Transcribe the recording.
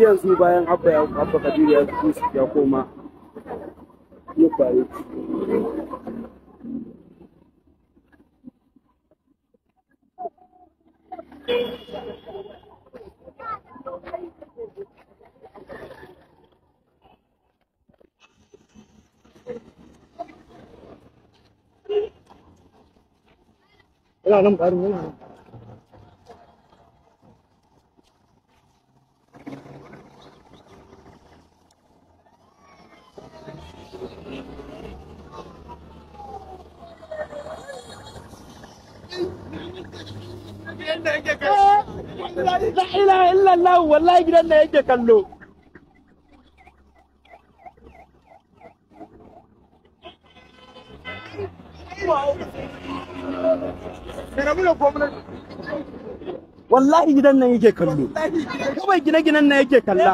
yanzu bayan abba kabiru ya koma ya baye ina nan ƙarin yana nan لا إله إلا الله والله جدنا يجي كله والله جدنا يجي كله كم جنا يجي كلا